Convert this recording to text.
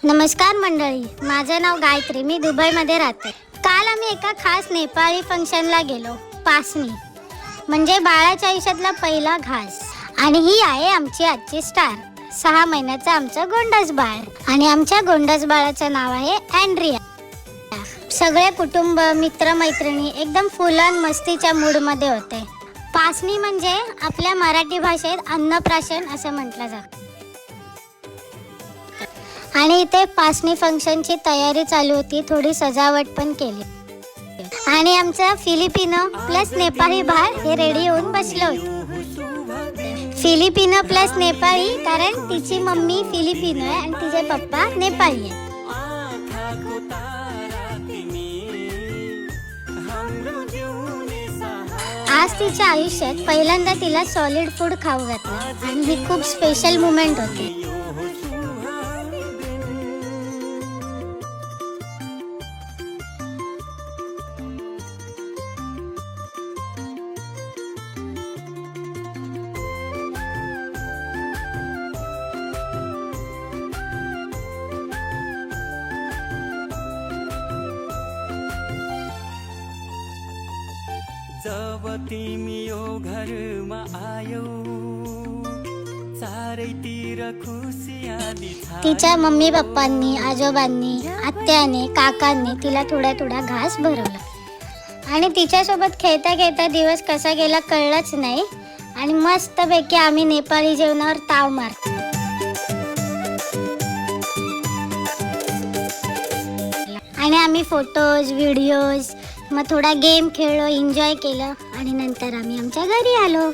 नमस्कार मंडळी, माझं नाव गायत्री. मी दुबईमध्ये राहते. काल आम्ही एका खास नेपाळी फंक्शनला गेलो. पासणी म्हणजे बाळाच्या आयुष्यातला पहिला घास. आणि ही आहे आमची आजची स्टार, 6 महिन्याचं आमचं गोंडस बाळ. आणि आमच्या गोंडस बाळाचं नाव आहे अँड्रिया. सगळे कुटुंब, मित्र मैत्रिणी एकदम फुल ऑन मस्तीच्या मूडमध्ये होते. पासणी म्हणजे आपल्या मराठी भाषेत अन्नप्राशन असं म्हटलं जातं. आणि इथे पासणी फंक्शनची तयारी चालू होती. थोडी सजावट पण केली. आणि आमचं फिलिपिनो प्लस नेपाळी बाळ हे रेडी होऊन बसलं होतं. फिलिपिनो प्लस नेपाळी कारण तिची मम्मी फिलिपिनो आहे आणि तिचे पप्पा नेपाळी आहेत. आज तिच्या आयुष्यात पहिल्यांदा तिला सॉलिड फूड खाऊ घातलं आणि ही खूप स्पेशल मुमेंट होती. जब तिमी यो घरमा आयो चारैतिर खुसियाली छायो. तिच्या मम्मी पप्पांनी, आजोबांनी, आत्याने, काकांनी तिला थोडा थोडा घास भरवला. आणि तिच्यासोबत खेळता खेळता दिवस कसा गेला कळलंच नाही. आणि मस्तपैकी आम्ही नेपाळी जेवणावर ताव मारतो. आणि आम्ही फोटोज, व्हिडिओज, मग थोडा गेम खेळलो, एन्जॉय केलं आणि नंतर आम्ही आमच्या घरी आलो.